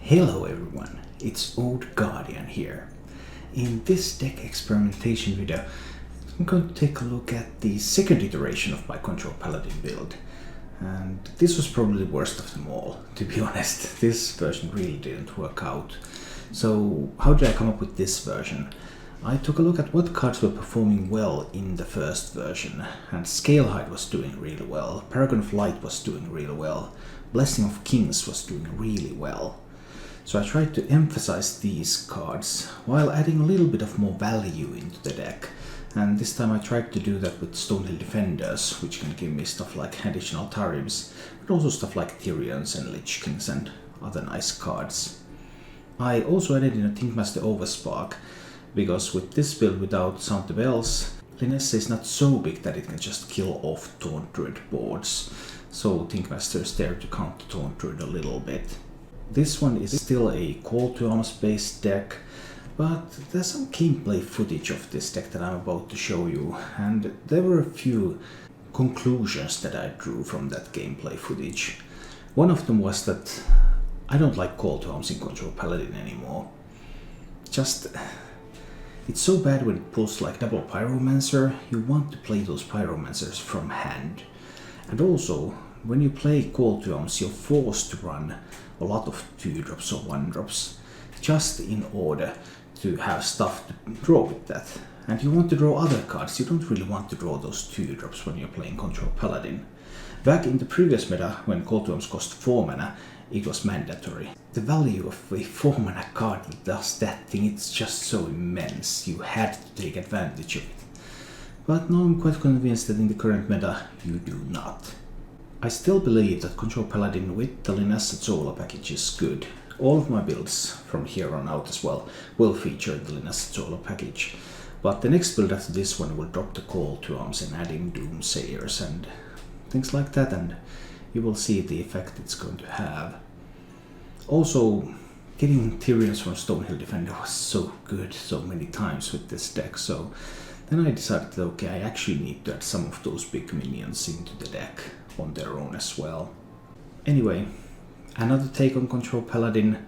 Hello everyone, it's Old Guardian here. In this deck experimentation video, I'm going to take a look at the second iteration of my Control Paladin build. And this was probably the worst of them all, to be honest. This version really didn't work out. So how did I come up with this version? I took a look at what cards were performing well in the first version, and Scalehide was doing really well, Paragon of Light was doing really well, Blessing of Kings was doing really well. So I tried to emphasize these cards while adding a little bit of more value into the deck. And this time I tried to do that with Stonehill Defenders, which can give me stuff like additional Tarims, but also stuff like Tyrions and Lich Kings and other nice cards. I also added in a Thinkmaster Overspark, because with this build without Sound the Bells, Linessa is not so big that it can just kill off Taunt Druid boards. So Thinkmaster is there to counter Taunt Druid a little bit. This one is still a Call to Arms based deck, but there's some gameplay footage of this deck that I'm about to show you, and there were a few conclusions that I drew from that gameplay footage. One of them was that I don't like Call to Arms in Control Paladin anymore. It's so bad when it pulls like double Pyromancer. You want to play those Pyromancers from hand. And also, when you play Call to Arms, you're forced to run a lot of 2-drops or 1-drops, just in order to have stuff to draw with that. And you want to draw other cards, you don't really want to draw those 2-drops when you're playing Control Paladin. Back in the previous meta, when Call to Arms cost 4 mana, it was mandatory. The value of a 4 mana card that does that thing, it's just so immense, you had to take advantage of it. But now I'm quite convinced that in the current meta, you do not. I still believe that Control Paladin with the Linessa solo package is good. All of my builds from here on out as well will feature the Linessa solo package. But the next build after this one will drop the Call to Arms and add in Doomsayers and things like that, and you will see the effect it's going to have. Also, getting Tyrions from Stonehill Defender was so good so many times with this deck, so then I decided that okay, I actually need to add some of those big minions into the deck on their own as well. Anyway, another take on Control Paladin,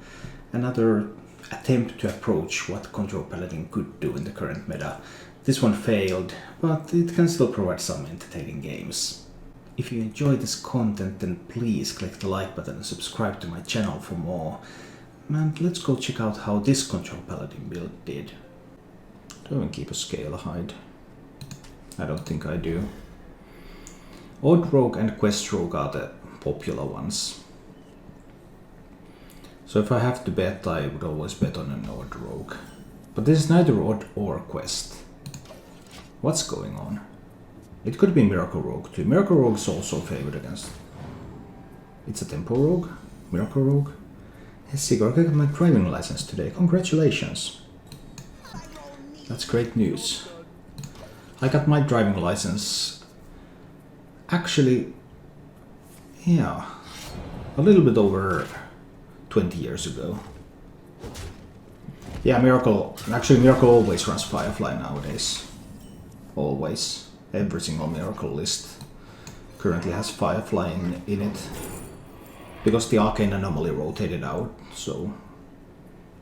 another attempt to approach what Control Paladin could do in the current meta. This one failed, but it can still provide some entertaining games. If you enjoy this content, then please click the like button and subscribe to my channel for more. And let's go check out how this Control Paladin build did. Do I even keep a Scalehide? I don't think I do. Odd Rogue and Quest Rogue are the popular ones. So if I have to bet, I would always bet on an Odd Rogue. But this is neither Odd or Quest. What's going on? It could be Miracle Rogue too. Miracle Rogue is also favored against. It's a Tempo Rogue? Miracle Rogue? Hey Sigurd, I got my driving license today. Congratulations. That's great news. I got my driving license actually, yeah, a little bit over 20 years ago. Yeah, Miracle always runs Firefly nowadays. Always. Every single Miracle list currently has Firefly in it. Because the Arcane Anomaly rotated out, so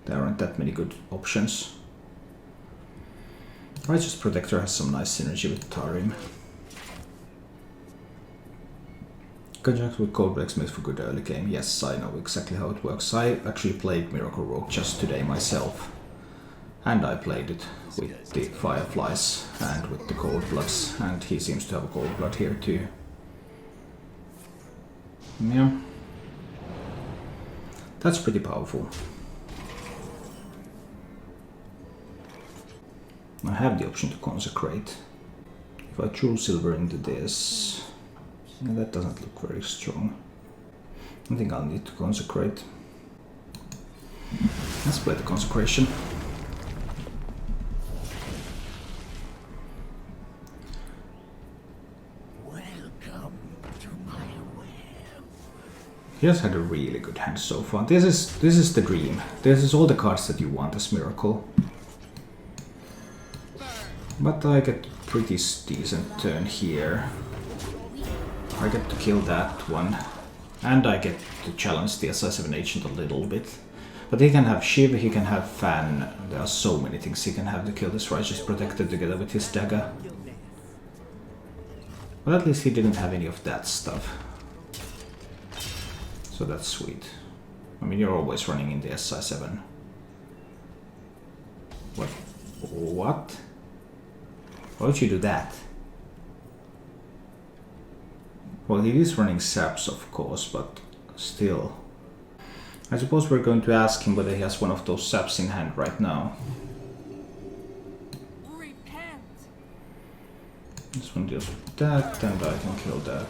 there aren't that many good options. Righteous Protector has some nice synergy with Tarim. Conjunct with Cold Blacksmith for good early game. Yes, I know exactly how it works. I actually played Miracle Rogue just today myself. And I played it with the Fireflies and with the Cold Bloods. And he seems to have a Cold Blood here too. Yeah. That's pretty powerful. I have the option to consecrate. If I choose silver into this, yeah, that doesn't look very strong. I think I'll need to consecrate. Let's play the consecration. Welcome to my web. He has had a really good hand so far. This is the dream. This is all the cards that you want as Miracle. But I get a pretty decent turn here. I get to kill that one, and I get to challenge the SI7 agent a little bit. But he can have Shiv, he can have Fan. There are so many things he can have to kill this Righteous Protector together with his dagger. But at least he didn't have any of that stuff. So that's sweet. I mean, you're always running in the SI7. What? What? Why would you do that? Well, he is running Saps, of course, but still. I suppose we're going to ask him whether he has one of those Saps in hand right now. Repent. This one deals with that, and I can kill that.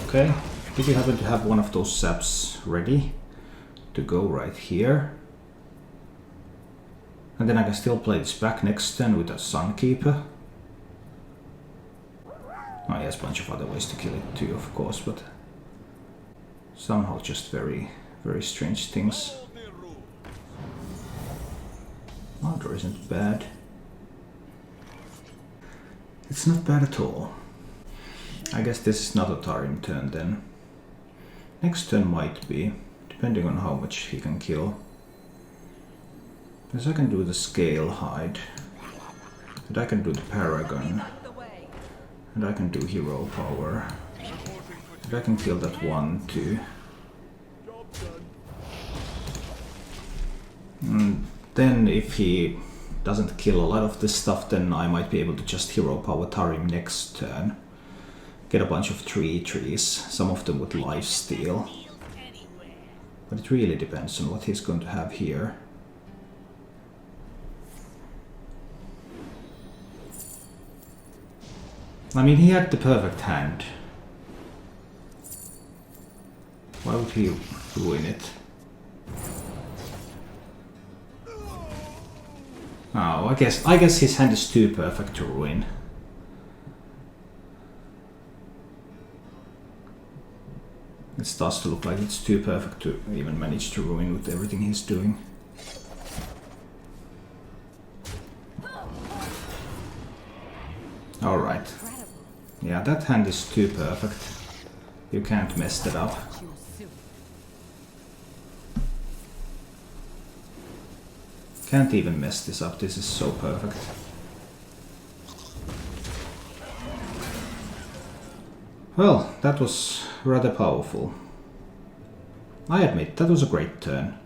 Okay. Did you happen to have one of those Saps ready to go right here? And then I can still play this back next turn with a Sunkeeper. Oh, he has a bunch of other ways to kill it too, of course, but somehow just very, very strange things. Murder isn't bad. It's not bad at all. I guess this is not a Tarim turn then. Next turn might be, depending on how much he can kill. Because I can do the Scale Hide, and I can do the Paragon, and I can do Hero Power, and I can kill that 1 too. And then if he doesn't kill a lot of this stuff, then I might be able to just Hero Power Tarim next turn. Get a bunch of trees, some of them with lifesteal. But it really depends on what he's going to have here. I mean, he had the perfect hand. Why would he ruin it? Oh, I guess his hand is too perfect to ruin. It starts to look like it's too perfect to even manage to ruin with everything he's doing. Alright. Yeah, that hand is too perfect. You can't mess that up. Can't even mess this up, this is so perfect. Well, that was rather powerful. I admit, that was a great turn.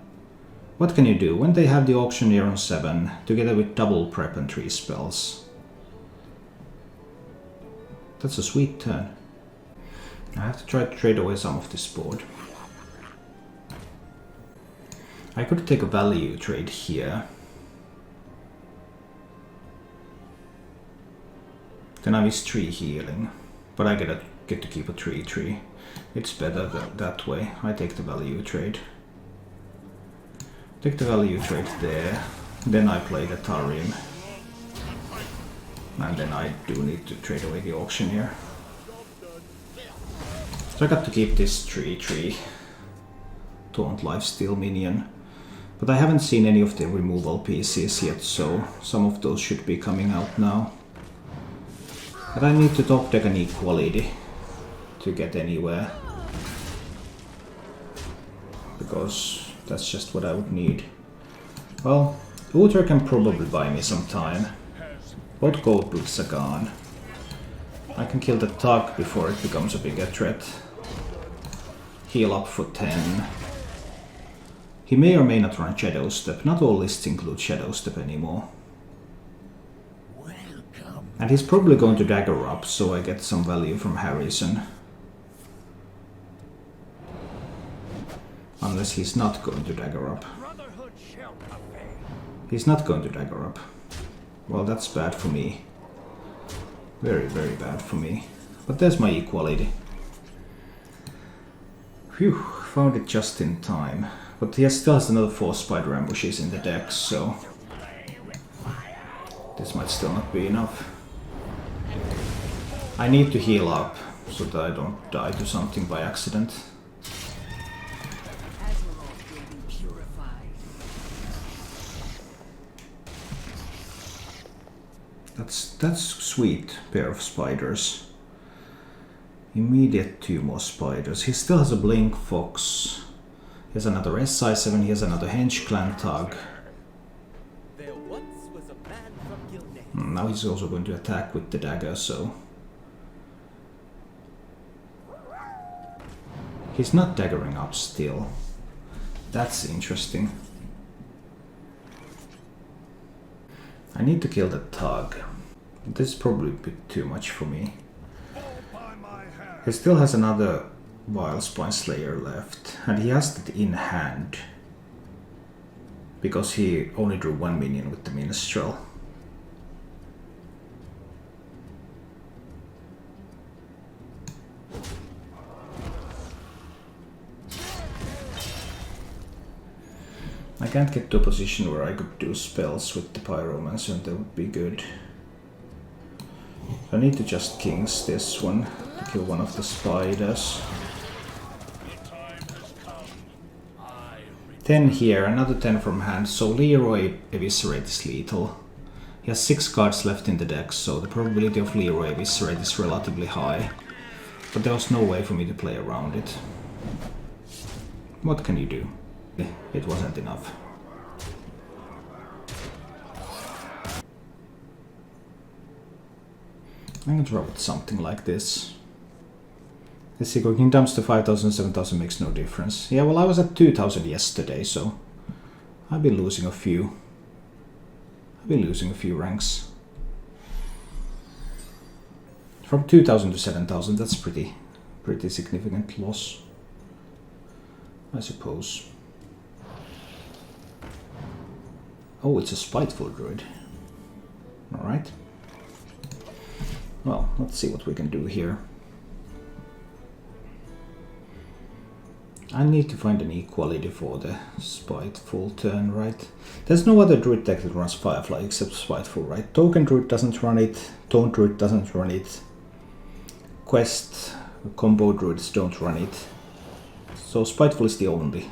What can you do when they have the Auctioneer on 7, together with double prep and 3 spells? That's a sweet turn. I have to try to trade away some of this board. I could take a value trade here. Then I miss 3 healing, but I get to keep a 3/3. It's better that way. I take the value trade. Take the value trade there. Then I play the Tarim. And then I do need to trade away the Auctioneer. So I got to keep this 3/3 Taunt Lifesteal minion. But I haven't seen any of the removal pieces yet, so some of those should be coming out now. But I need to top deck an equality to get anywhere. Because that's just what I would need. Well, Uther can probably buy me some time. Both Gold Boots are gone. I can kill the Tug before it becomes a bigger threat. Heal up for 10. He may or may not run Shadow Step. Not all lists include Shadow Step anymore. And he's probably going to dagger up, so I get some value from Harrison. Unless he's not going to dagger up. He's not going to dagger up. Well, that's bad for me. Very, very bad for me. But there's my equality. Phew, found it just in time. But he still has another 4 Spider Ambushes in the deck, so this might still not be enough. I need to heal up so that I don't die to something by accident. That's sweet pair of spiders. Immediate 2 more spiders. He still has a Blink Fox. He Here's another SI7, here's another Henge Clan Tug. There once was a man from Gilnet. Now he's also going to attack with the dagger, so... He's not daggering up still. That's interesting. I need to kill the Tug. This is probably a bit too much for me. He still has another Vile Spine Slayer left, and he has that in hand. Because he only drew one minion with the Minstrel. I can't get to a position where I could do spells with the Pyromancer, and that would be good. I need to just Kings this one to kill one of the spiders. 10 here, another 10 from hand, so Leroy Eviscerate is lethal. He has 6 cards left in the deck, so the probability of Leroy Eviscerate is relatively high. But there was no way for me to play around it. What can you do? It wasn't enough. I'm gonna draw with something like this. The Sequel Kingdoms to 5,000, 7,000 makes no difference. Yeah, well, I was at 2,000 yesterday, so I've been losing a few. Ranks. From 2,000 to 7,000, that's pretty significant loss, I suppose. Oh, it's a Spiteful Druid. Alright. Well, let's see what we can do here. I need to find an equality for the Spiteful turn, right? There's no other Druid deck that runs Firefly except Spiteful, right? Token Druid doesn't run it, Taunt Druid doesn't run it, Quest combo Druids don't run it. So Spiteful is the only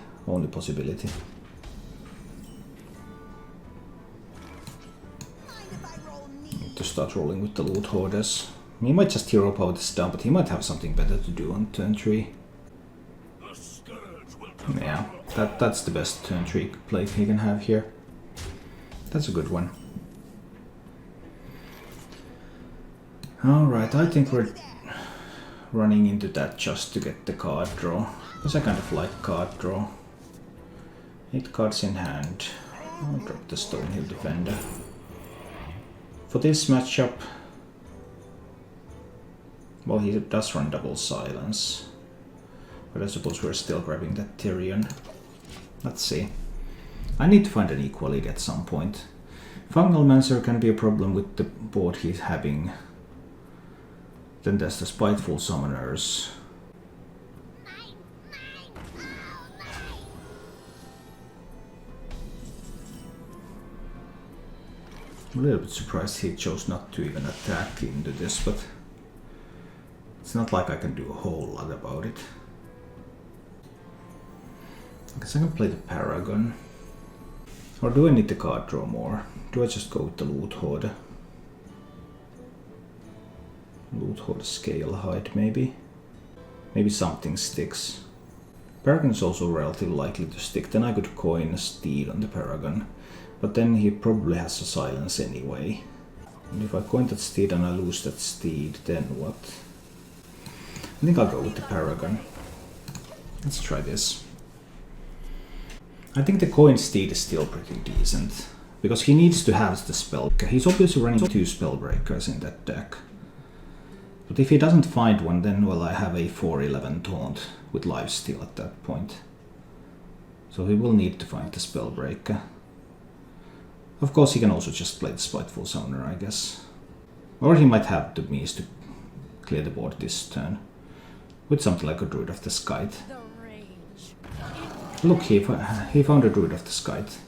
possibility. Need to start rolling with the Loot Hoarders. He might just hero power this down, but he might have something better to do on turn 3. Yeah, that's the best turn 3 play he can have here. That's a good one. Alright, I think we're running into that just to get the card draw. Because I kind of like card draw. 8 cards in hand. I'll drop the Stonehill Defender. For this matchup, well, he does run double silence. But I suppose we're still grabbing that Tyrion. Let's see. I need to find an equality at some point. Fungal Mancer can be a problem with the board he's having. Then there's the Spiteful Summoners. I'm a little bit surprised he chose not to even attack into this, but it's not like I can do a whole lot about it. I guess I can play the Paragon. Or do I need the card draw more? Do I just go with the Loot Hoard? Loot Hoard Scale Hide, maybe? Maybe something sticks. Paragon is also relatively likely to stick. Then I could coin a Steed on the Paragon. But then he probably has a silence anyway. And if I coin that Steed and I lose that Steed, then what? I think I'll go with the Paragon. Let's try this. I think the coin Steed is still pretty decent. Because he needs to have the spell. He's obviously running 2 Spellbreakers in that deck. But if he doesn't find one, then, well, I have a 4/11 taunt with lifesteal at that point. So he will need to find the Spellbreaker. Of course, he can also just play the Spiteful Summoner, I guess. Or he might have the means to clear the board this turn. With something like a Druid of the Skite. Look, he found a Druid of the Skite.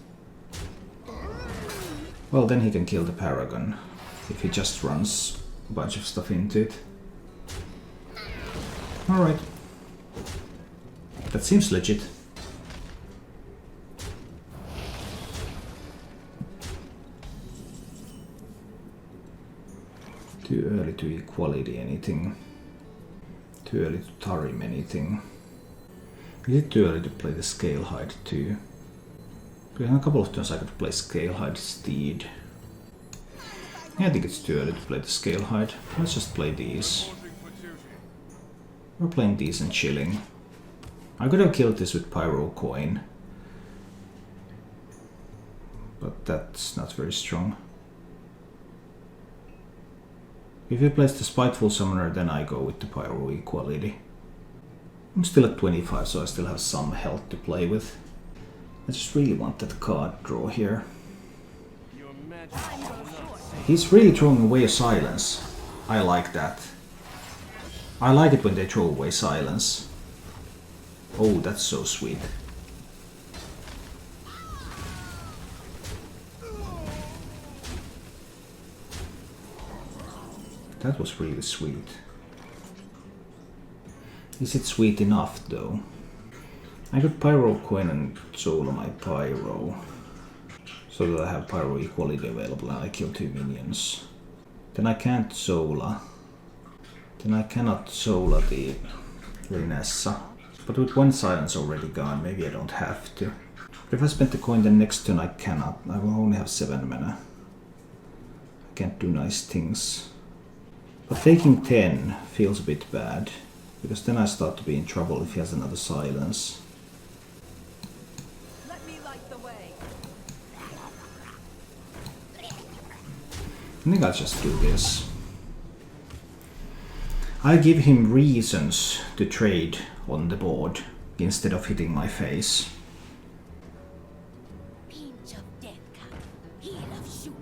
Well, then he can kill the Paragon. If he just runs a bunch of stuff into it. Alright. That seems legit. Too early to equality anything. Too early to Tarim anything. Is it too early to play the Scale Hide too? Because in a couple of turns I could play Scale Hide Steed. Yeah, I think it's too early to play the Scale Hide. Let's just play these. We're playing these and chilling. I could have killed this with Pyro Coin. But that's not very strong. If he plays the Spiteful Summoner, then I go with the Pyro Equality. I'm still at 25, so I still have some health to play with. I just really want that card draw here. He's really throwing away a silence. I like that. I like it when they throw away silence. Oh, that's so sweet. That was really sweet. Is it sweet enough though? I could Pyro Coin and solo my Pyro. So that I have Pyro Equality available and I kill 2 minions. Then I can't Sola. Then I cannot Sola the Renessa. But with one silence already gone, maybe I don't have to. But if I spend the coin then next turn I cannot. I will only have 7 mana. I can't do nice things. But taking 10 feels a bit bad. Because then I start to be in trouble if he has another silence. Let me light the way. I think I'll just do this. I give him reasons to trade on the board instead of hitting my face. Pinch of death cup, heel of shoe.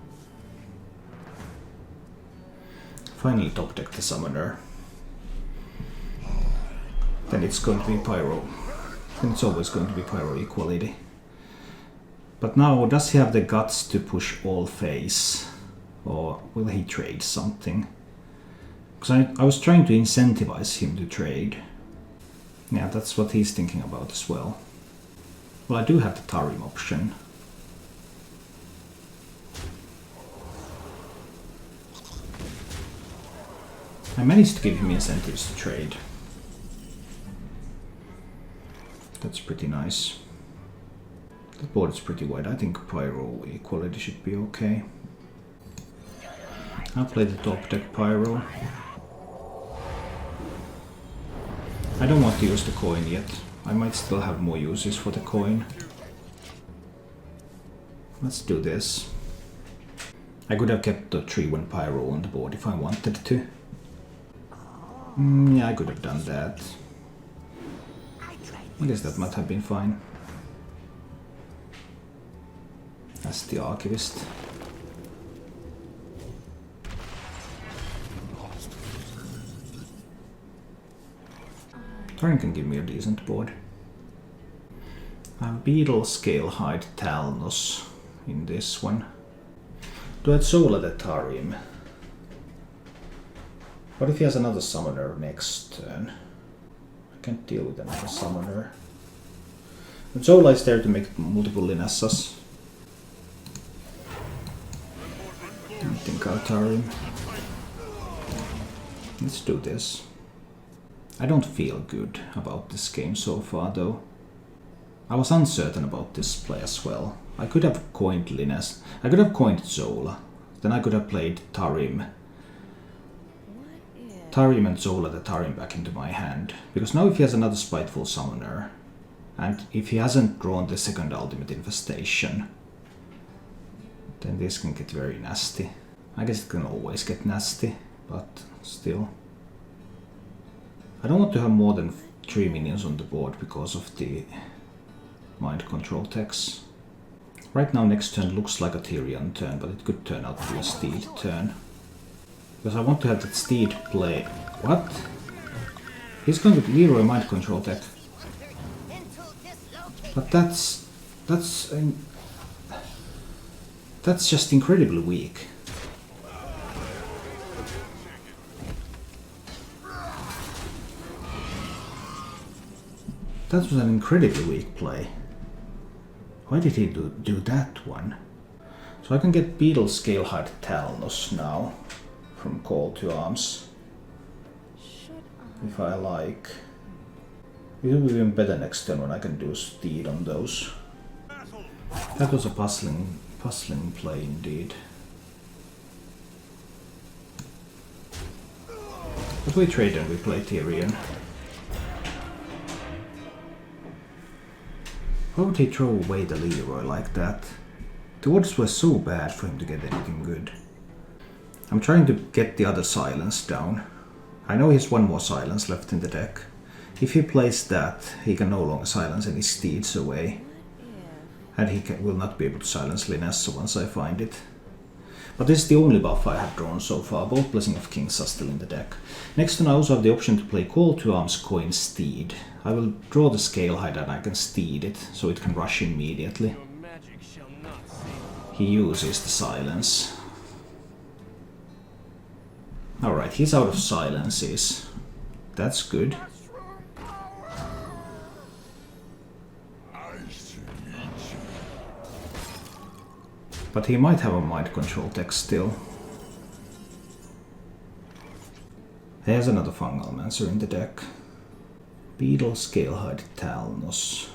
Finally top deck the summoner. Then it's going to be Pyro. Then it's always going to be Pyro Equality. But now, does he have the guts to push all face? Or will he trade something? Because I was trying to incentivize him to trade. Yeah, that's what he's thinking about as well. Well, I do have the Tarim option. I managed to give him incentives to trade. That's pretty nice. The board is pretty wide. I think Pyro Equality should be okay. I'll play the top deck Pyro. I don't want to use the coin yet. I might still have more uses for the coin. Let's do this. I could have kept the 3-1 Pyro on the board if I wanted to. Yeah, I could have done that. I guess that might have been fine. That's the Archivist. Tarim can give me a decent board. I have Beetle, Scale Hide, Talnos in this one. Do I Sola the Tarim? What if he has another summoner next turn? I can't deal with another summoner. And Zola is there to make multiple Linessas. I think I'll Tarim. Let's do this. I don't feel good about this game so far though. I was uncertain about this play as well. I could have coined Liness. I could have coined Zola. Then I could have played Tarim. Tarim and Zola the Tarim back into my hand. Because now if he has another Spiteful Summoner, and if he hasn't drawn the second Ultimate Infestation, then this can get very nasty. I guess it can always get nasty, but still. I don't want to have more than 3 minions on the board because of the mind control techs. Right now next turn looks like a Tyrion turn, but it could turn out to be a Steed turn. Because I want to have that Steed play. What? He's going to Leroy mind control tech. But that's just incredibly weak. That was an incredibly weak play. Why did he do that one? So I can get Beetle, Scale Hide, Talnos now from Call to Arms. If I like. It will be even better next turn when I can do steed on those. That was a puzzling play indeed. But we trade and we play Tyrion. Why would he throw away the Leroy like that? The odds were so bad for him to get anything good. I'm trying to get the other silence down. I know he has one more silence left in the deck. If he plays that, he can no longer silence any steeds away. And he will not be able to silence Linessa once I find it. But this is the only buff I have drawn so far. Both Blessing of Kings are still in the deck. Next turn I also have the option to play Call to Arms Coin Steed. I will draw the Scalehide and I can steed it, so it can rush immediately. He uses the silence. Alright, he's out of silences. That's good. But he might have a mind control text still. There's another Fungal Mancer in the deck. Beetle, Scalehide, Talnos.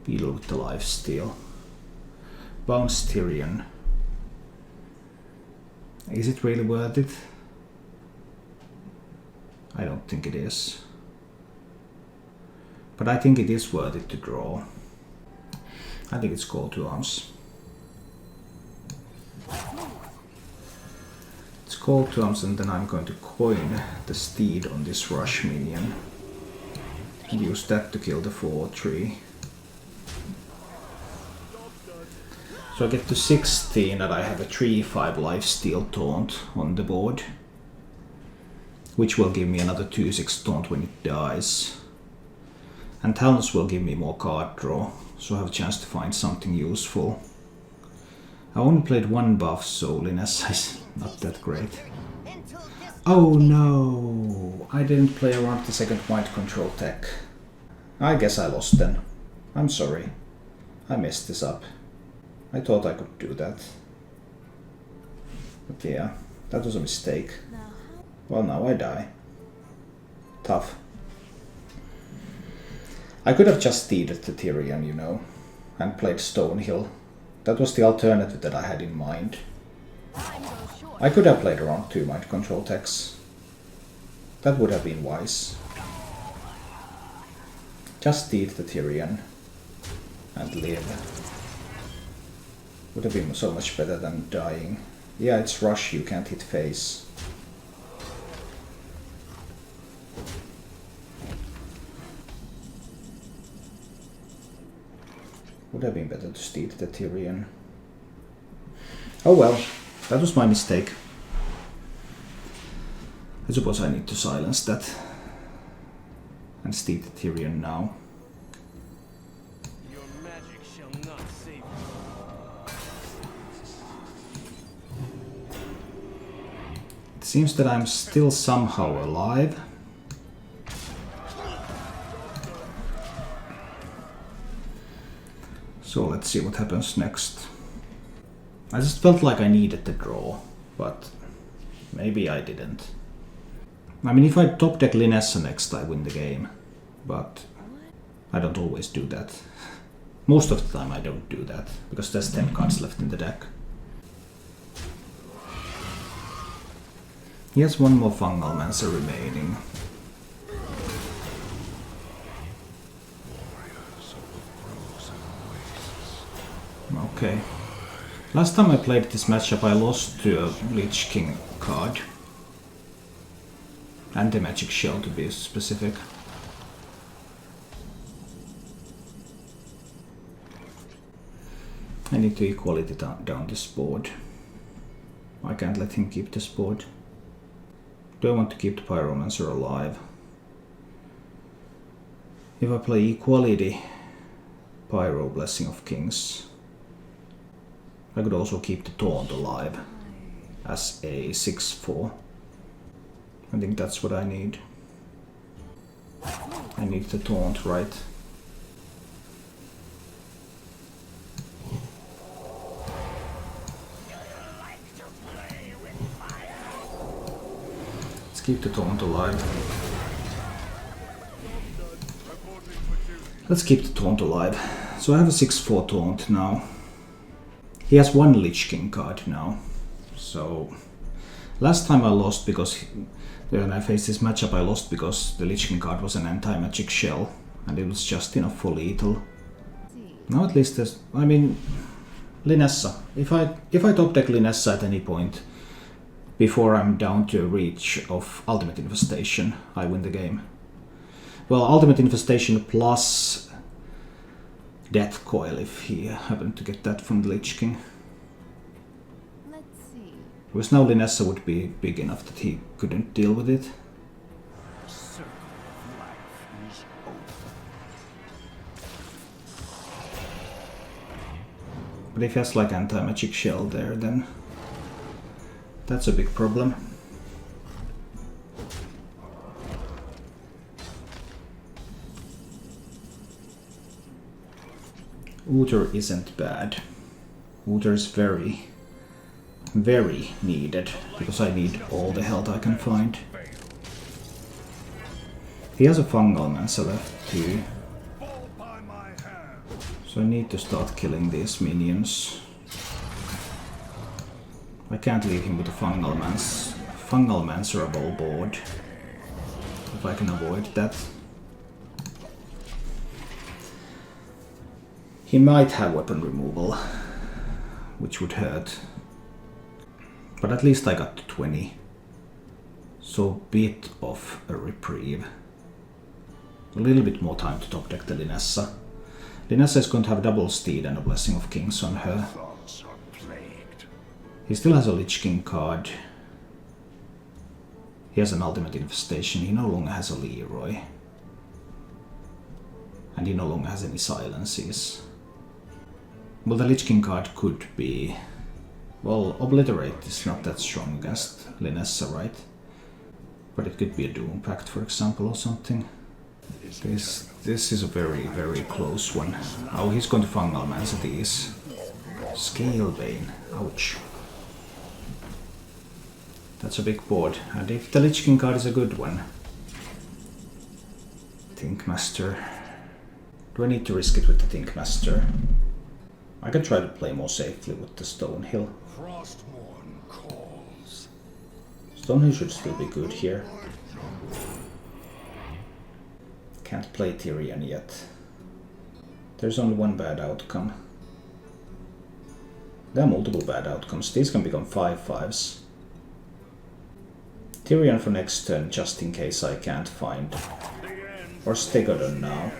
Beetle with the lifesteal. Bounce Tyrion. Is it really worth it? I don't think it is. But I think it is worth it to draw. I think it's Call to Arms. It's Call to Arms and then I'm going to coin the steed on this rush minion. And use that to kill the 4/3. So I get to 16 and I have a 3/5 lifesteal taunt on the board. Which will give me another 2/6 taunt when it dies. And Talons will give me more card draw, so I have a chance to find something useful. I only played one buff, so Linessa is not that great. Oh no! I didn't play around the second mind control tech. I guess I lost then. I'm sorry. I messed this up. I thought I could do that. But yeah, that was a mistake. Well, now I die. Tough. I could have just steeded the Tyrion, you know, and played Stonehill. That was the alternative that I had in mind. I could have played around 2 mind control techs. That would have been wise. Just steed the Tyrion and live. Would have been so much better than dying. Yeah, it's rush, you can't hit face. Would have been better to steed the Tyrion. Oh well, that was my mistake. I suppose I need to silence that. And steed the Tyrion now. Your magic shall not save you. It seems that I'm still somehow alive. So let's see what happens next. I just felt like I needed the draw, but maybe I didn't. I mean, if I top deck Linessa next, I win the game, but I don't always do that. Most of the time I don't do that, because there's 10 cards left in the deck. He has one more Fungal Mancer remaining. Okay. Last time I played this matchup I lost to a Lich King card. And the Magic Shell to be specific. I need to equality down this board. I can't let him keep this board. Do I want to keep the Pyromancer alive? If I play equality, Pyro, Blessing of Kings, I could also keep the Taunt alive as a 6/4. I think that's what I need. I need the Taunt, right? Let's keep the Taunt alive. Let's keep the taunt alive. So I have a 6/4 taunt now. He has one Lich King card now. So last time I lost because when I faced this matchup I lost because the Lich King card was an anti-magic shell and it was just enough for lethal. Now at least there's, I mean, Linessa. If I top deck Linessa at any point before I'm down to a reach of Ultimate Infestation, I win the game. Well, Ultimate Infestation plus Death Coil if he happened to get that from the Lich King. Let's see. Because now Linessa would be big enough that he couldn't deal with it. The circle of life is over. But if he has like anti-magic shell there, then that's a big problem. Uther isn't bad. Uther is very, very needed, because I need all the health I can find. He has a Fungal Mancer left too. So I need to start killing these minions. I can't leave him with a Fungal Mancerable board. If I can avoid that. He might have weapon removal, which would hurt. But at least I got to 20. So bit of a reprieve. A little bit more time to top deck the Linessa. Linessa is going to have double Steed and a Blessing of Kings on her. Thoughts are plagued. He still has a Lich King card. He has an Ultimate Infestation. He no longer has a Leroy. And he no longer has any silences. Well, the Lich King card could be... Well, Obliterate is not that strong against Linessa, right? But it could be a Doom Pact, for example, or something. This is a very, very close one. Oh, he's going to Fungal Mancer these. Scalebane. Ouch. That's a big board. And if the Lich King card is a good one... Thinkmaster. Do I need to risk it with the Thinkmaster? I can try to play more safely with the Stonehill. Frostmourne calls. Stonehill should still be good here. Can't play Tyrion yet. There's only one bad outcome. There are multiple bad outcomes. These can become 5/5s. Tyrion for next turn, just in case I can't find. Or Stegodon now.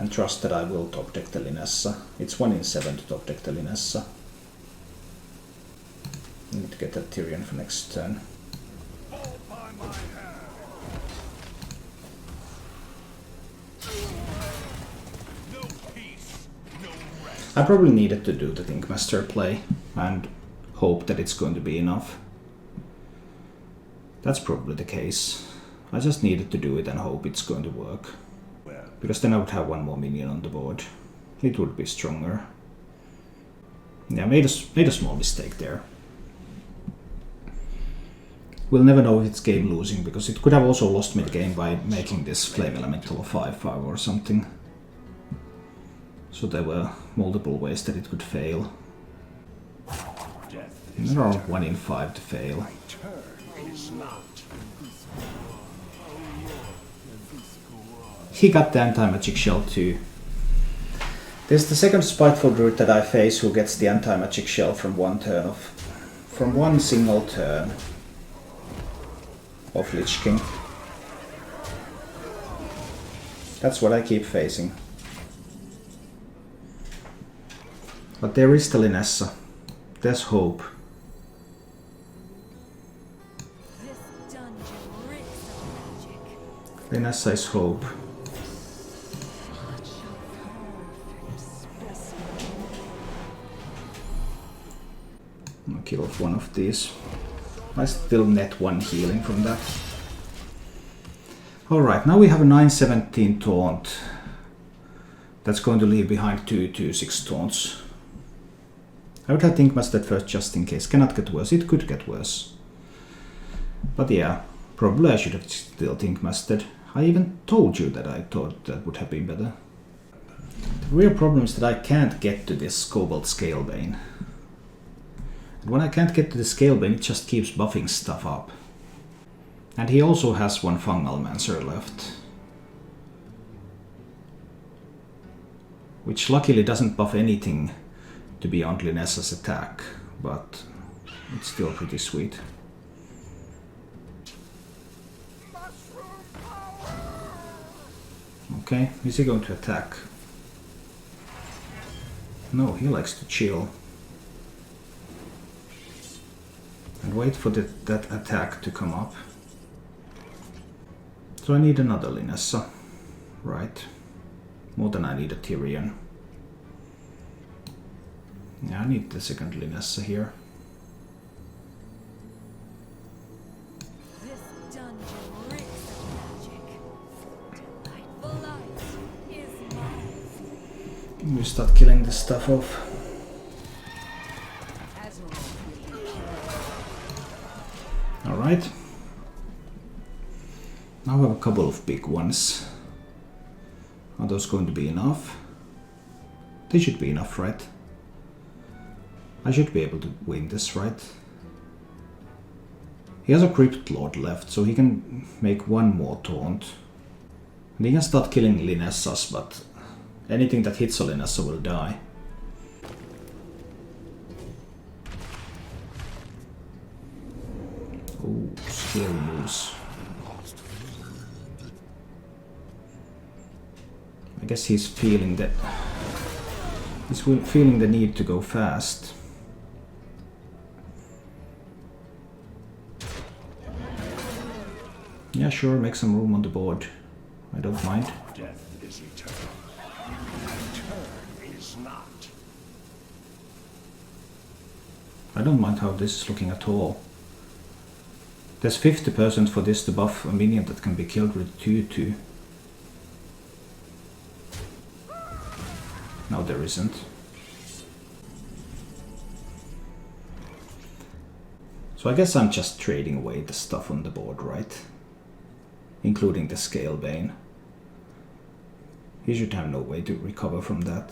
And trust that I will top deck the Linessa. It's 1 in 7 to top deck the Linessa. Need to get that Tyrion for next turn. I probably needed to do the Thinkmaster play and hope that it's going to be enough. That's probably the case. I just needed to do it and hope it's going to work. Because then I would have one more minion on the board. It would be stronger. Yeah, made a small mistake there. We'll never know if it's game losing, because it could have also lost me the game by making this Flame Elemental a 5/5 or something. So there were multiple ways that it could fail. And there are 1 in 5 to fail. He got the anti-magic shell too. This is the second Spiteful Druid that I face who gets the anti-magic shell from one single turn of Lich King. That's what I keep facing. But there is the Linessa. There's hope. This dungeon reeks of magic. Linessa is hope. I'll kill off one of these. I still net 1 healing from that. Alright, now we have a 9/17 taunt. That's going to leave behind 2 2/6 taunts. I would have Thinkmaster first just in case. Cannot get worse. It could get worse. But yeah, probably I should have still Thinkmastered. I even told you that I thought that would have been better. The real problem is that I can't get to this Cobalt Scalebane. And when I can't get to the Scalebane, it just keeps buffing stuff up. And he also has one Fungal Mancer left. Which luckily doesn't buff anything to beyond Linessa's attack, but it's still pretty sweet. Okay, is he going to attack? No, he likes to chill. And wait for that attack to come up. So I need another Linessa. Right. More than I need a Tyrion. Yeah, I need the second Linessa here. This dungeon reeks of magic. Delightful light is mine. We start killing this stuff off. Alright. Now we have a couple of big ones. Are those going to be enough? They should be enough, right? I should be able to win this, right? He has a Crypt Lord left, so he can make one more taunt. And he can start killing Linessas, but anything that hits a Linessa will die. Ooh, scary moves. I guess he's feeling that he's feeling the need to go fast. Yeah, sure, make some room on the board. I don't mind. Death is eternal. Return is not. I don't mind how this is looking at all. There's 50% for this to buff a minion that can be killed with 2/2. No, there isn't. So I guess I'm just trading away the stuff on the board, right? Including the Scalebane. He should have no way to recover from that.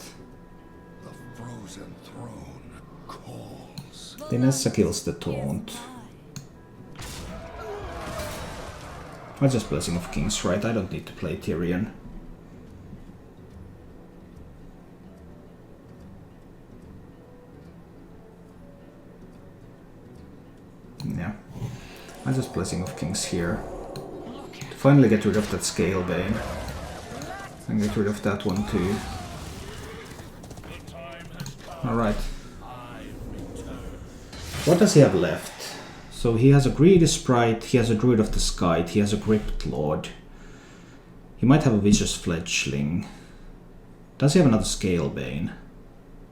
The frozen throne calls. Linessa kills the taunt. I just Blessing of Kings, right? I don't need to play Tyrion. Yeah. I just Blessing of Kings here. To finally get rid of that Scalebane. And get rid of that one too. Alright. What does he have left? So he has a Greedy Sprite, he has a Druid of the Sky, he has a Crypt Lord. He might have a Vicious Fledgling. Does he have another Scalebane?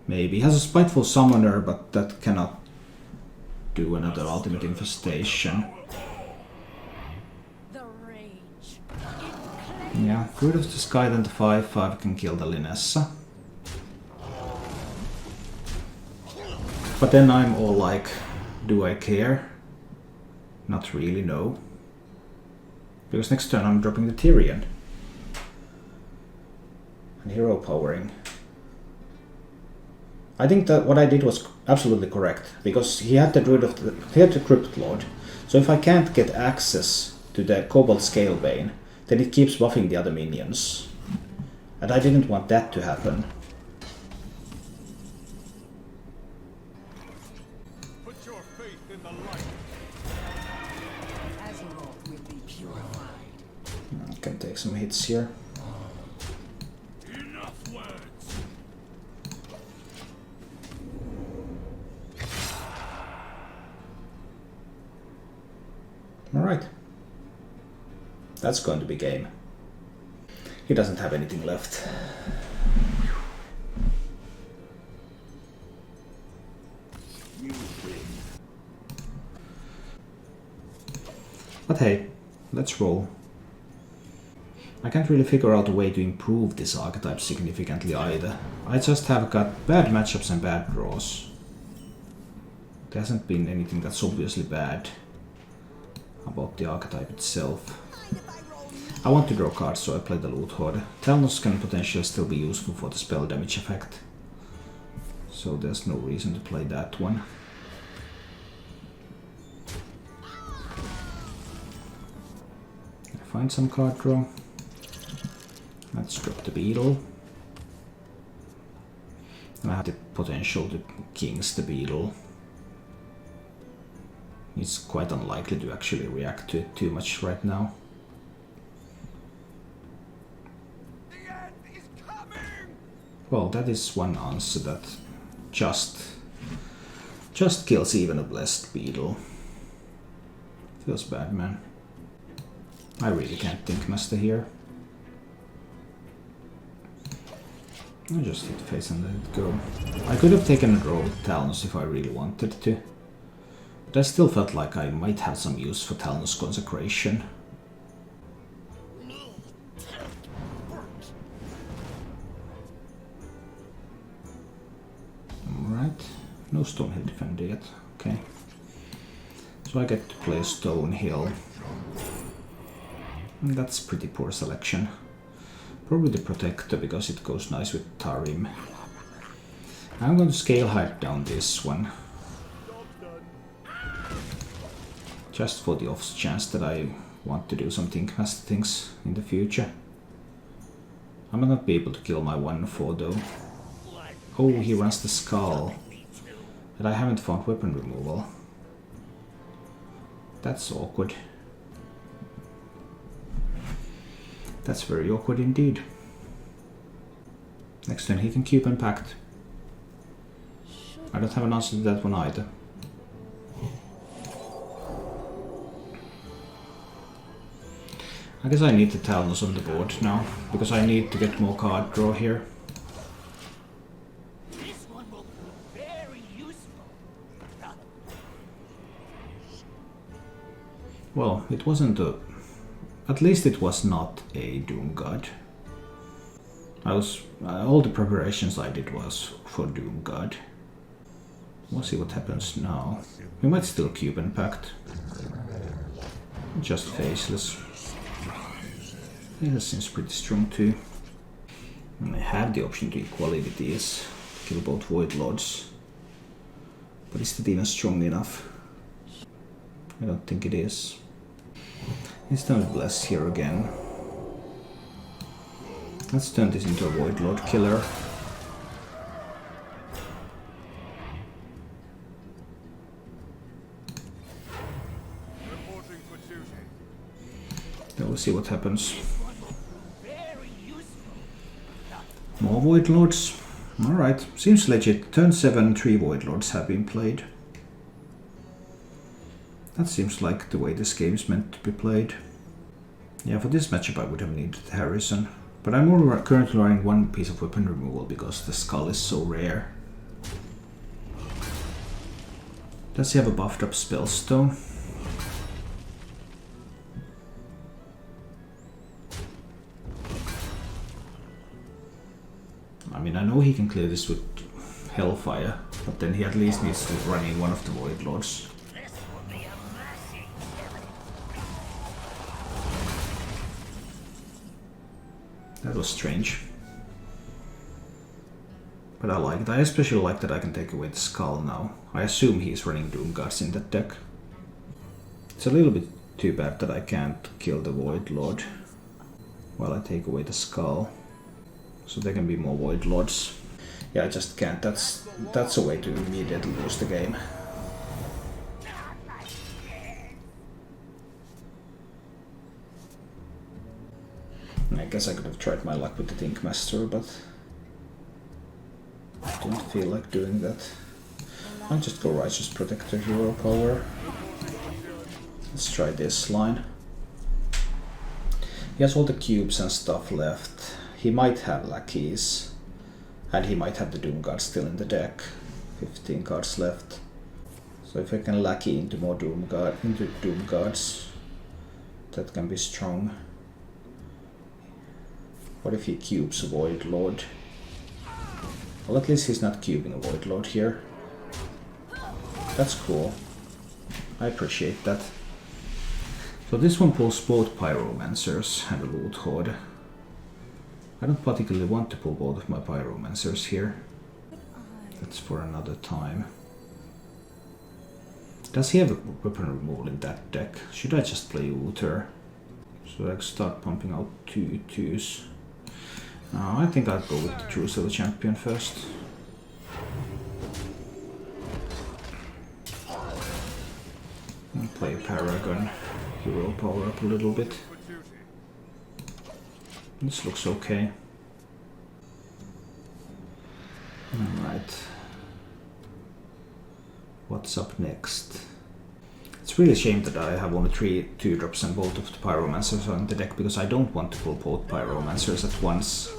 Maybe. He has a Spiteful Summoner, but that cannot do another Ultimate Infestation. The rage. Yeah, Druid of the Sky, then the 5/5 can kill the Linessa. But then I'm all like, do I care? Not really, no. Because next turn I'm dropping the Tyrion. And hero powering. I think that what I did was absolutely correct, because he had the Crypt Lord. So if I can't get access to the Cobalt Scalebane, then it keeps buffing the other minions. And I didn't want that to happen. Put your faith in the light. Azeroth will be purified. I can take some hits here. Enough words. Alright. That's going to be game. He doesn't have anything left. You win. But hey, let's roll. I can't really figure out a way to improve this archetype significantly either. I just have got bad matchups and bad draws. There hasn't been anything that's obviously bad about the archetype itself. I want to draw cards, so I play the Loot Horde. Talnos can potentially still be useful for the spell damage effect. So there's no reason to play that one. I find some card draw. Let's drop the Beetle. And I have the potential to Kings the Beetle. It's quite unlikely to actually react to it too much right now. Well, that is one answer that just kills even a Blessed Beetle. Feels bad, man. I really can't think master here. I just hit face and let it go. I could have taken a draw with Talnos if I really wanted to. But I still felt like I might have some use for Talnos Consecration. Alright, no Stonehill Defender yet, okay. So I get to play Stonehill. And that's pretty poor selection. Probably the Protector because it goes nice with Tarim. I'm going to scale height down this one. Just for the off chance that I want to do some Thinkmaster things in the future. I might not be able to kill my 1/4 though. Oh, he runs the Skull. But I haven't found weapon removal. That's awkward. That's very awkward indeed. Next turn he can Cube and Pact. I don't have an answer to that one either. I guess I need the Talnos on the board now, because I need to get more card draw here. This one will be very useful. Well, it wasn't a... At least it was not a Doom God. All the preparations I did was for Doom God. We'll see what happens now. We might still Cube and Pact. Just Faceless. Faceless seems pretty strong too. And I have the option to equality these, kill both Void Lords. But is that even strong enough? I don't think it is. Let's turn Bless here again. Let's turn this into a Void Lord killer. Then we'll see what happens. More Void Lords. Alright, seems legit. Turn 7, 3 Void Lords have been played. That seems like the way this game is meant to be played. Yeah, for this matchup I would have needed Harrison. But I'm currently running one piece of weapon removal because the Skull is so rare. Does he have a buffed up Spellstone? I mean, I know he can clear this with Hellfire, but then he at least needs to run in one of the Void Lords. That was strange. But I like it. I especially like that I can take away the Skull now. I assume he's running Doom Gods in that deck. It's a little bit too bad that I can't kill the Void Lord while I take away the Skull. So there can be more Void Lords. Yeah, I just can't. That's a way to immediately lose the game. I guess I could have tried my luck with the Thinkmaster, but I don't feel like doing that. I'll just go Righteous Protector Hero Power. Let's try this line. He has all the cubes and stuff left. He might have Lackeys, and he might have the Doom Guard still in the deck. 15 cards left. So if I can Lackey into more Doom Guards, that can be strong. What if he cubes a Void Lord? Well, at least he's not cubing a Void Lord here. That's cool. I appreciate that. So this one pulls both Pyromancers and a Loot Horde. I don't particularly want to pull both of my Pyromancers here. That's for another time. Does he have a weapon removal in that deck? Should I just play Uther? So I start pumping out 2/2s. No, I think I'll go with the Choose of the Champion first. And play Paragon. Hero power up a little bit. This looks okay. Alright. What's up next? It's really a shame that I have only 3 2-drops and both of the Pyromancers on the deck, because I don't want to pull both Pyromancers at once.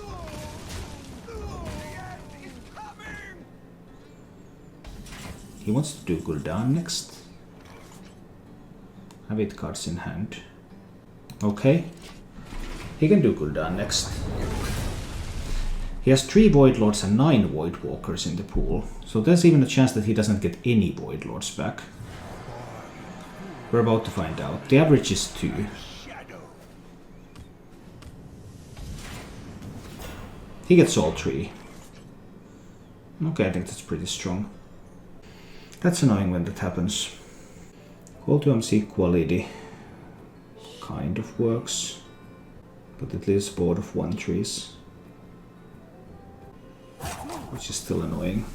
He wants to do Gul'dan next. I have 8 cards in hand. Okay. He can do Gul'dan next. He has 3 Void Lords and 9 Void Walkers in the pool, so there's even a chance that he doesn't get any Void Lords back. We're about to find out. The average is 2. He gets all 3. Okay, I think that's pretty strong. That's annoying when that happens. Call to MC quality kind of works, but it leaves a board of 1/3s, which is still annoying.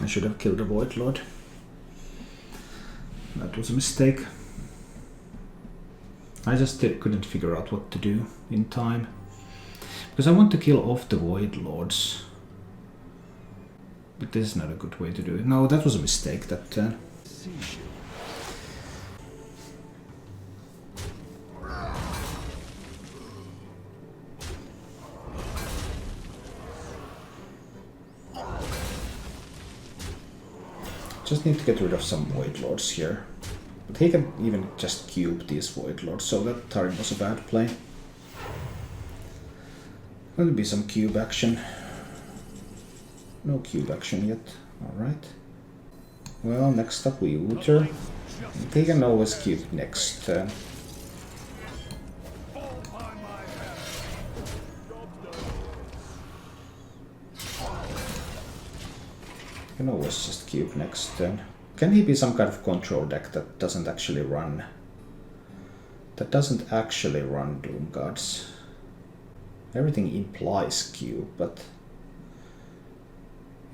I should have killed the Void Lord. That was a mistake. I just couldn't figure out what to do in time. Because I want to kill off the Void Lords. But this is not a good way to do it. No, that was a mistake that turn. Just need to get rid of some Void Lords here. But he can even just cube these Void Lords, so that turn was a bad play. There'll be some cube action. No cube action yet. Alright. Well, next up we Uther. He can always cube next turn. Can always just cube next turn. Can he be some kind of control deck that doesn't actually run? That doesn't actually run Doom Guards. Everything implies cube, but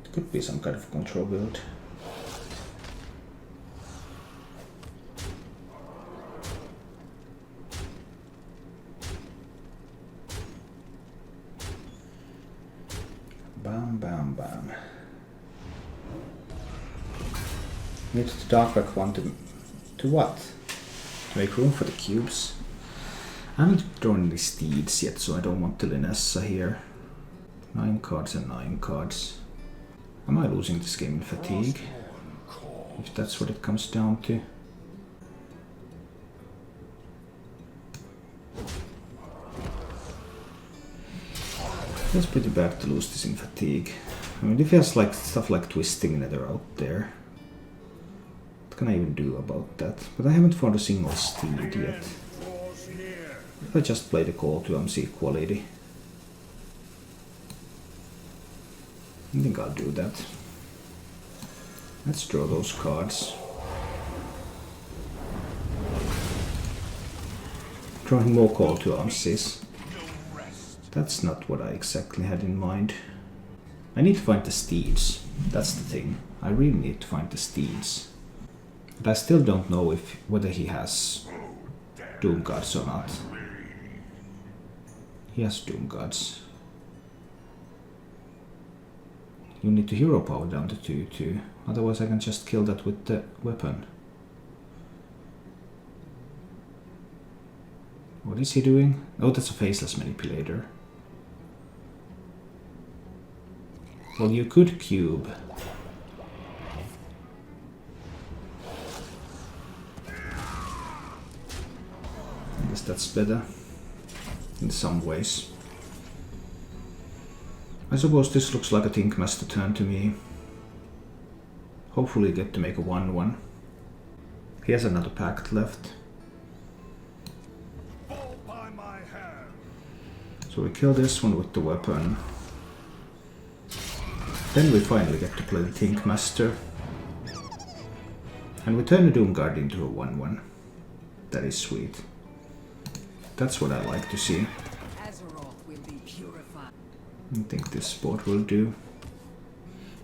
it could be some kind of control build. Bam, bam, bam. Need to dark back one to what? To make room for the cubes. I haven't drawn any steeds yet, so I don't want to Linessa here. 9 cards and 9 cards. Am I losing this game in fatigue? If that's what it comes down to. It's pretty bad to lose this in fatigue. I mean, if he has like stuff like Twisting Nether out there, what can I even do about that? But I haven't found a single steed yet. If I just play the call to MC quality, I think I'll do that. Let's draw those cards. Drawing more call to MCs. That's not what I exactly had in mind. I need to find the steeds. That's the thing. I really need to find the steeds. But I still don't know whether he has Doom Guards or not. He has Doom Guards. You need to hero power down to 2/2. Otherwise I can just kill that with the weapon. What is he doing? Oh, that's a faceless manipulator. Well, you could cube. I guess that's better. in some ways. I suppose this looks like a Thinkmaster turn to me. Hopefully get to make a 1/1. He has another pact left. Fall by my hand. So we kill this one with the weapon. Then we finally get to play the Thinkmaster. And we turn the Doomguard into a 1/1. That is sweet. That's what I like to see. Azeroth will be purified. I think this sport will do.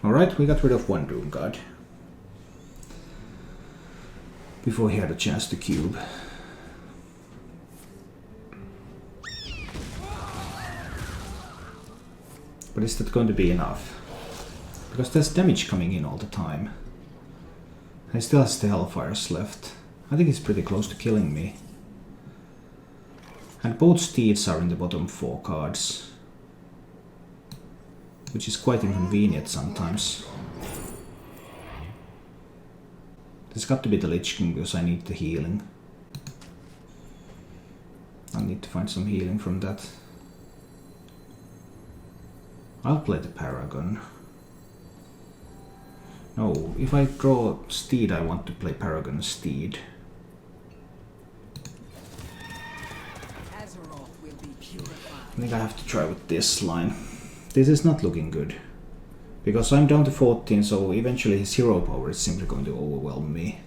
Alright, we got rid of one Doomguard. Before he had a chance to cube. But is that going to be enough? Because there's damage coming in all the time. He still has the Hellfires left. I think he's pretty close to killing me. And both steeds are in the bottom 4 cards. Which is quite inconvenient sometimes. There's got to be the Lich King because I need the healing. I need to find some healing from that. I'll play the Paragon. No, if I draw Steed, I want to play Paragon Steed. Azeroth will be purified. I think I have to try with this line. This is not looking good. Because I'm down to 14, so eventually his hero power is simply going to overwhelm me.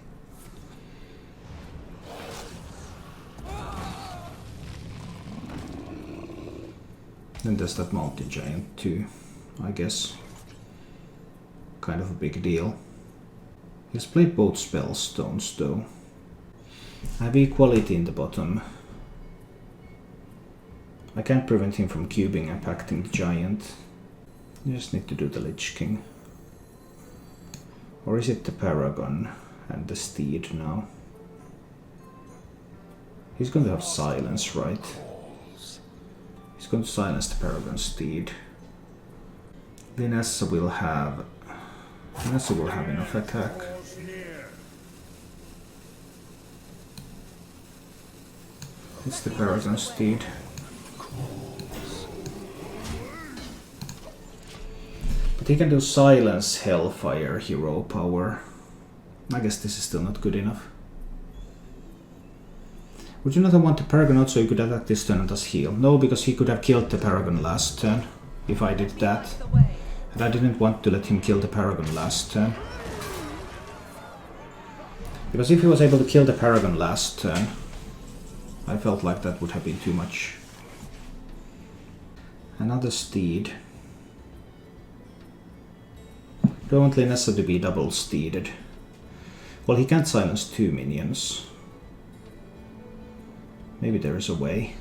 Then there's that Mountain Giant too, I guess. Kind of a big deal. He's played both Spellstones though. I have Equality in the bottom. I can't prevent him from cubing and pacting the Giant. You just need to do the Lich King. Or is it the Paragon and the Steed now? He's going to have silence, right? He's going to silence the Paragon Steed. Linessa will have enough attack. It's the Paragon Steed. But he can do silence, Hellfire, hero power. I guess this is still not good enough. Would you not have wanted Paragon out so you could attack this turn and thus heal? No, because he could have killed the Paragon last turn, if I did that. And I didn't want to let him kill the Paragon last turn. Because if he was able to kill the Paragon last turn, I felt like that would have been too much. Another Steed. Do I want Linessa to be double steeded? Well, he can't silence 2 minions. Maybe there is a way.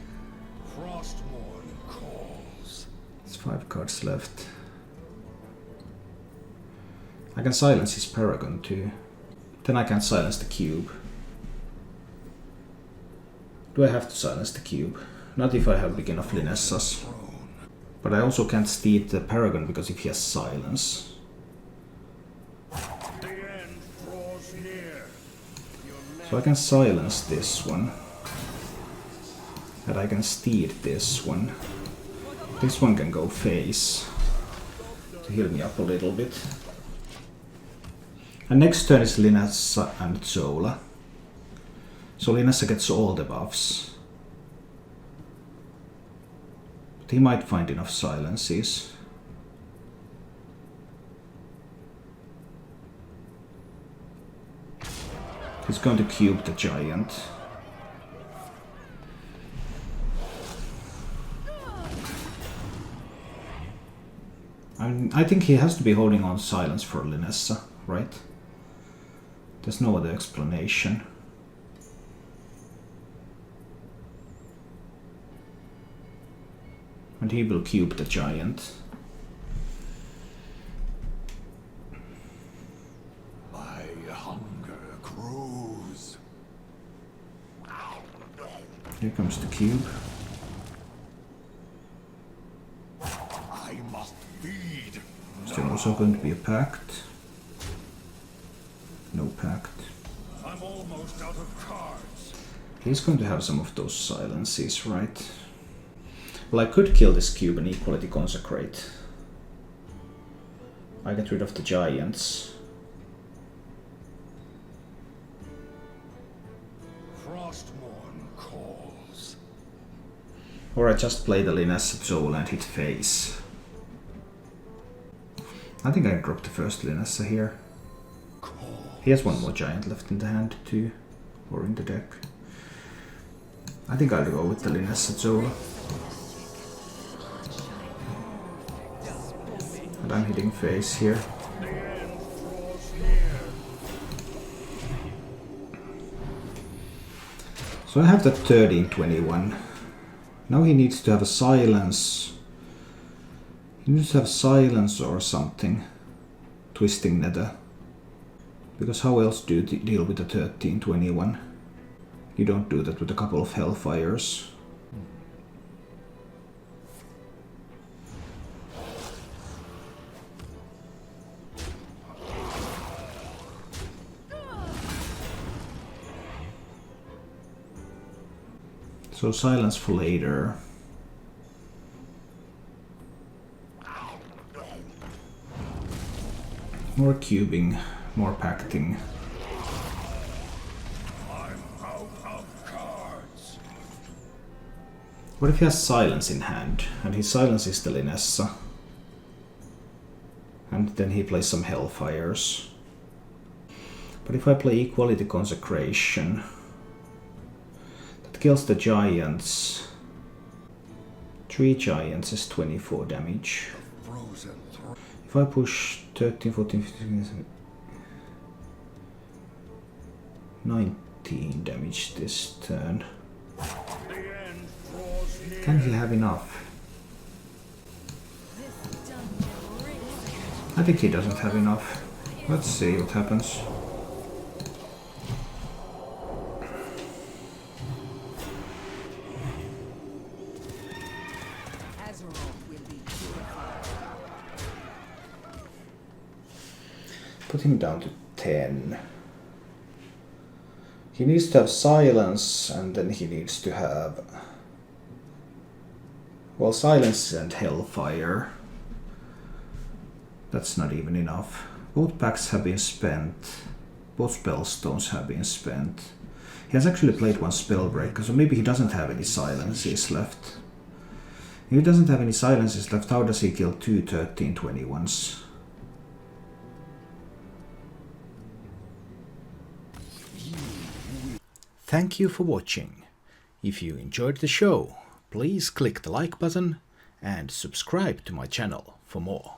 Frostmourne calls. There's 5 cards left. I can silence his Paragon too. Then I can silence the cube. Do I have to silence the cube? Not if I have big enough Linessas. But I also can't steed the Paragon because if he has silence. The end draws near. So I can silence this one. And I can steed this one. This one can go face to heal me up a little bit. And next turn is Linessa and Zola. So Linessa gets all the buffs. But he might find enough silences. He's going to cube the Giant. I think he has to be holding on silence for Linessa, right? There's no other explanation. And he will cube the Giant. My hunger grows. Here comes the cube. I must feed. Is there also going to be a pact? No pact. I'm almost out of cards. He's going to have some of those silences, right? Well, I could kill this cube and equality consecrate. I get rid of the giants. Frostmourne calls. Or I just play the Linessa Soul and hit face. I think I drop the first Linessa here. He has one more giant left in the hand too, or in the deck. I think I'll go with the Linessa Soul. And I'm hitting face here. So I have that 13-21. Now he needs to have a silence. He needs to have silence or something. Twisting Nether. Because how else do you deal with the 13-21? You don't do that with a couple of Hellfires. So silence for later. More cubing, more pacting. I'm out of cards. What if he has silence in hand, and his silence is the Linessa? And then he plays some Hellfires. But if I play Equality Consecration, that kills the giants. 3 giants is 24 damage. Frozen throat. If I push 13, 14, 15, 16, 19 damage this turn. The end draws near. Can he have enough? This dungeon reeks I think he doesn't have enough. Let's see what happens. Azeroth will be purified. Put him down to 10. He needs to have silence, and then he needs to have... Well, silence and Hellfire. That's not even enough. Both packs have been spent. Both spellstones have been spent. He has actually played one Spellbreaker, so maybe he doesn't have any silences left. If he doesn't have any silences left, how does he kill 2 13-21s? Thank you for watching. If you enjoyed the show, please click the like button and subscribe to my channel for more.